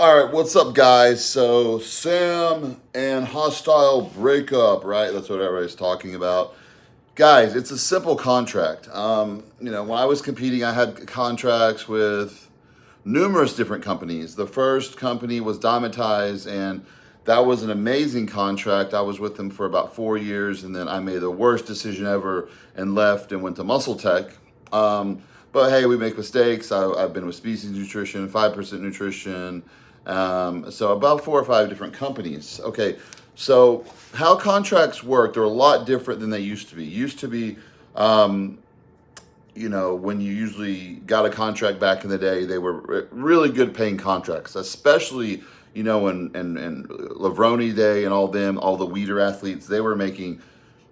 All right, what's up, guys? So, Sam and hostile breakup, right? That's what everybody's talking about. Guys, it's a simple contract. When I was competing, I had contracts with numerous different companies. The first company was Dymatize, and that was an amazing contract. I was with them for about 4 years, and then I made the worst decision ever and left and went to Muscle Tech. But hey, we make mistakes. I've been with Species Nutrition, 5% Nutrition, so about 4 or 5 different companies. Okay, so how contracts work, they're a lot different than they used to be. Used to be, when you usually got a contract back in the day, they were really good paying contracts, especially, in Lavroni Day and all the Weeder athletes, they were making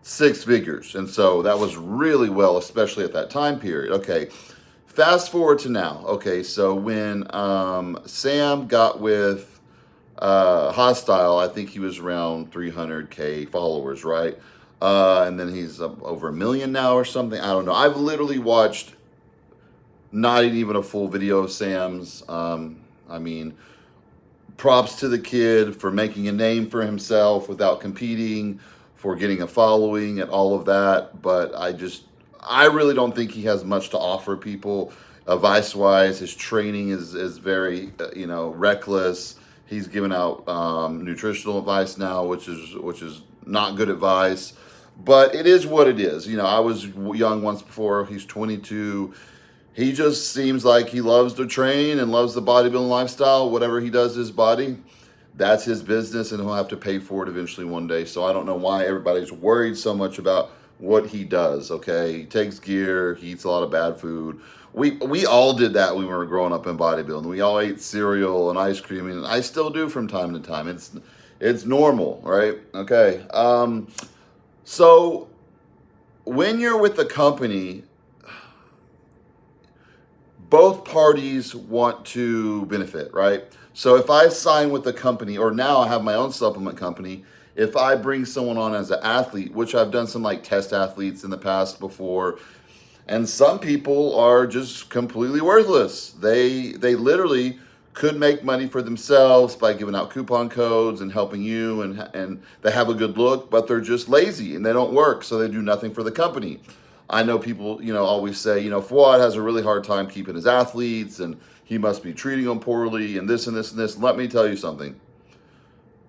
six figures. And so that was really well, especially at that time period. Okay. Fast forward to now. Okay. So when Sam got with Hostile, I think he was around 300K followers, right? And then he's over 1 million now or something. I don't know. I've literally watched not even a full video of Sam's. Props to the kid for making a name for himself without competing, for getting a following and all of that. But I really don't think he has much to offer people. Advice wise, his training is very, reckless. He's giving out nutritional advice now, which is not good advice. But it is what it is. I was young once before. He's 22. He just seems like he loves to train and loves the bodybuilding lifestyle. Whatever he does his body, that's his business, and he'll have to pay for it eventually one day. So I don't know why everybody's worried so much about what he does, okay? He takes gear, he eats a lot of bad food. We all did that when we were growing up in bodybuilding. We all ate cereal and ice cream, and I still do from time to time. It's normal, right? Okay. So when you're with the company, both parties want to benefit, right? So if I sign with the company, or now I have my own supplement company, if I bring someone on as an athlete, which I've done some like test athletes in the past before, and some people are just completely worthless. They literally could make money for themselves by giving out coupon codes and helping you, and they have a good look, but they're just lazy and they don't work, so they do nothing for the company. I know people, always say, Fuad has a really hard time keeping his athletes and he must be treating them poorly and this and this and this. Let me tell you something.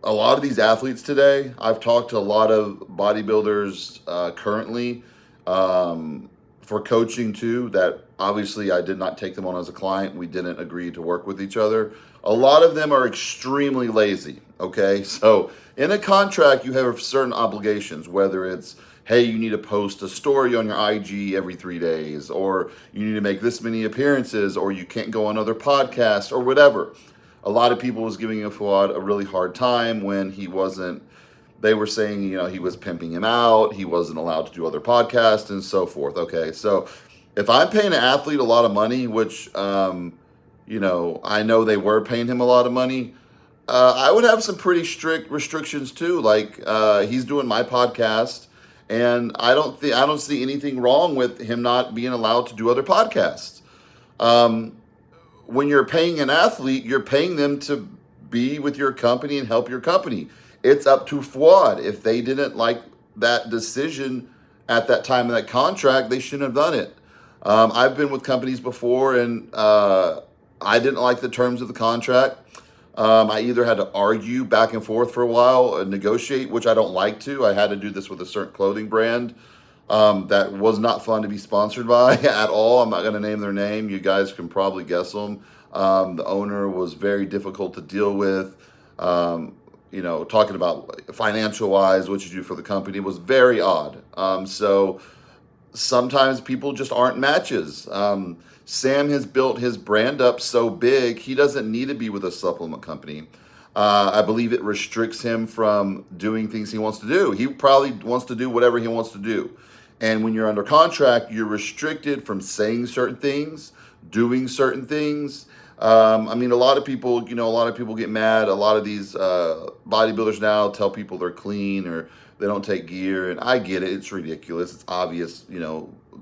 A lot of these athletes today, I've talked to a lot of bodybuilders currently for coaching too, that obviously I did not take them on as a client. We didn't agree to work with each other. A lot of them are extremely lazy, okay? So in a contract, you have certain obligations, whether it's, hey, you need to post a story on your IG every 3 days, or you need to make this many appearances, or you can't go on other podcasts, or whatever. A lot of people was giving Fuad a really hard time when he wasn't. They were saying, he was pimping him out, he wasn't allowed to do other podcasts, and so forth. Okay, so if I'm paying an athlete a lot of money, which, I know they were paying him a lot of money, I would have some pretty strict restrictions too. Like he's doing my podcast, and I don't see anything wrong with him not being allowed to do other podcasts. When you're paying an athlete, you're paying them to be with your company and help your company. It's up to Fuad. If they didn't like that decision at that time of that contract, they shouldn't have done it. I've been with companies before, and I didn't like the terms of the contract. I either had to argue back and forth for a while and negotiate, which I don't like to. I had to do this with a certain clothing brand that was not fun to be sponsored by at all. I'm not going to name their name. You guys can probably guess them. The owner was very difficult to deal with. Talking about financial wise, what you do for the company was very odd. So sometimes people just aren't matches. Sam has built his brand up so big, he doesn't need to be with a supplement company. I believe it restricts him from doing things he wants to do. He probably wants to do whatever he wants to do. And when you're under contract, you're restricted from saying certain things, doing certain things. A lot of people get mad. A lot of these bodybuilders now tell people they're clean or they don't take gear. And I get it. It's ridiculous. It's obvious,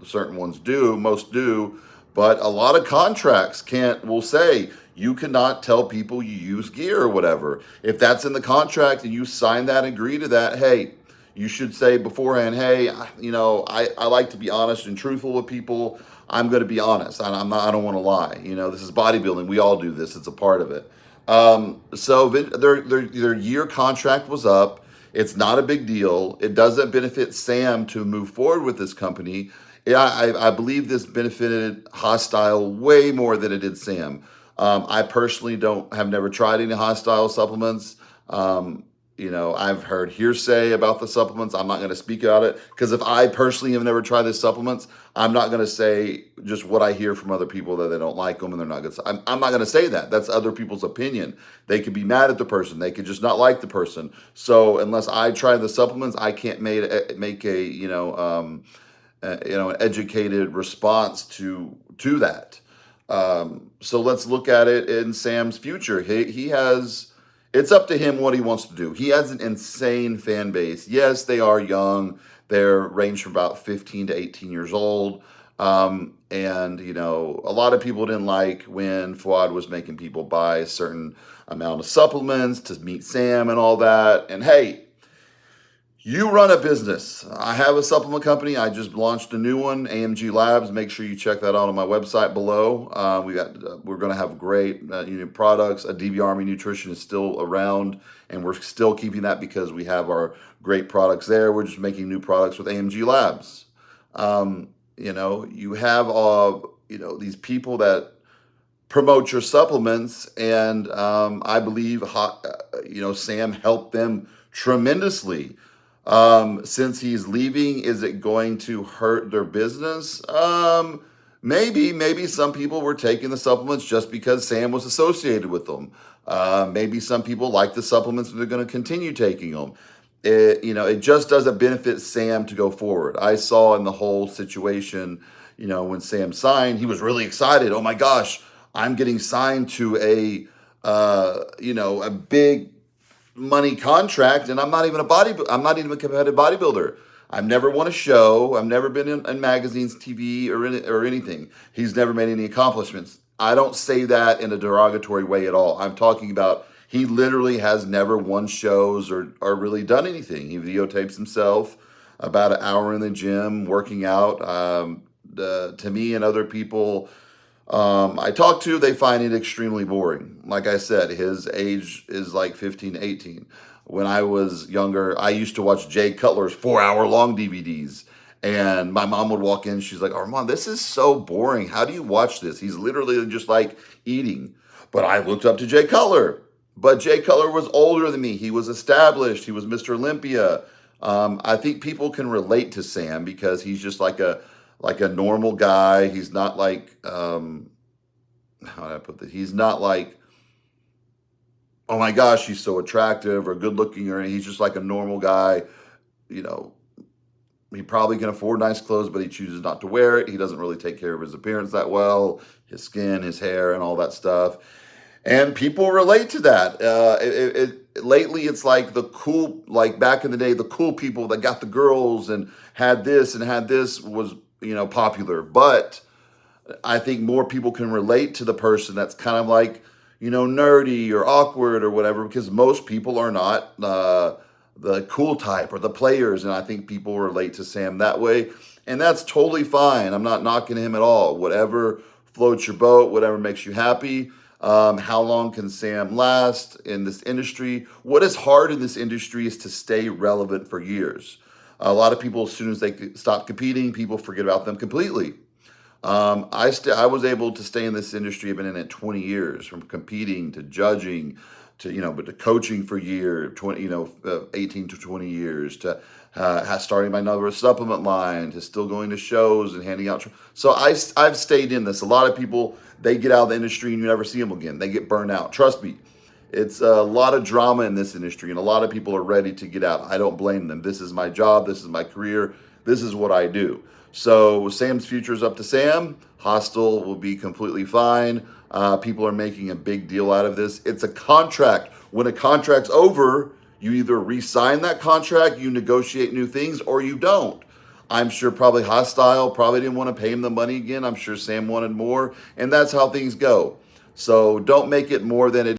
certain ones do, most do. But a lot of contracts will say You cannot tell people you use gear or whatever. If that's in the contract and you sign that and agree to that, hey, you should say beforehand, hey, I like to be honest and truthful with people. I'm going to be honest. I don't want to lie. This is bodybuilding. We all do this. It's a part of it. So their year contract was up. It's not a big deal. It doesn't benefit Sam to move forward with this company. I believe this benefited Hostile way more than it did Sam. I personally have never tried any Hostile supplements. I've heard hearsay about the supplements. I'm not going to speak about it because if I personally have never tried the supplements, I'm not going to say just what I hear from other people that they don't like them and they're not good. I'm not going to say that. That's other people's opinion. They could be mad at the person. They could just not like the person. So unless I try the supplements, I can't make an educated response to that. So let's look at it in Sam's future. He has. It's up to him what he wants to do. He has an insane fan base. Yes, they are young. They're range from about 15 to 18 years old. And a lot of people didn't like when Fuad was making people buy a certain amount of supplements to meet Sam and all that. And hey, you run a business. I have a supplement company. I just launched a new one, AMG Labs. Make sure you check that out on my website below. We're going to have great products. A DB Army Nutrition is still around, and we're still keeping that because we have our great products there. We're just making new products with AMG Labs. You have these people that promote your supplements, and I believe Sam helped them tremendously. Since he's leaving, is it going to hurt their business? Maybe some people were taking the supplements just because Sam was associated with them. Maybe some people like the supplements and they're going to continue taking them. It just doesn't benefit Sam to go forward. I saw in the whole situation, when Sam signed, he was really excited. Oh my gosh, I'm getting signed to a big money contract, and I'm not even a competitive bodybuilder. I've never won a show. I've never been in magazines, TV, or anything. He's never made any accomplishments. I don't say that in a derogatory way at all. I'm talking about he literally has never won shows or really done anything. He videotapes himself about an hour in the gym working out. To me and other people I talk to, they find it extremely boring. Like I said, his age is like 15, 18. When I was younger, I used to watch Jay Cutler's 4-hour long DVDs. And my mom would walk in, she's like, Armand, this is so boring. How do you watch this? He's literally just like eating. But I looked up to Jay Cutler. But Jay Cutler was older than me. He was established. He was Mr. Olympia. I think people can relate to Sam because he's just like a normal guy. He's not like, how do I put this? He's not like, oh my gosh, he's so attractive or good looking, or he's just like a normal guy. He probably can afford nice clothes, but he chooses not to wear it. He doesn't really take care of his appearance that well, his skin, his hair, and all that stuff. And people relate to that. Lately, it's like the cool, like back in the day, the cool people that got the girls and had this was, popular. But I think more people can relate to the person that's kind of like, nerdy or awkward or whatever, because most people are not the cool type or the players. And I think people relate to Sam that way. And that's totally fine. I'm not knocking him at all. Whatever floats your boat, whatever makes you happy. How long can Sam last in this industry? What is hard in this industry is to stay relevant for years. A lot of people, as soon as they stop competing, people forget about them completely. I was able to stay in this industry. I've been in it 20 years, from competing to judging to, but to coaching for years, 18 to 20 years, to starting my another supplement line, to still going to shows and handing out. So I've stayed in this. A lot of people, they get out of the industry and you never see them again. They get burned out. Trust me. It's a lot of drama in this industry, and a lot of people are ready to get out. I don't blame them. This is my job. This is my career. This is what I do. So Sam's future is up to Sam. Hostile will be completely fine. People are making a big deal out of this. It's a contract. When a contract's over, you either re-sign that contract, you negotiate new things, or you don't. I'm sure probably Hostile probably didn't want to pay him the money again. I'm sure Sam wanted more, and that's how things go. So don't make it more than it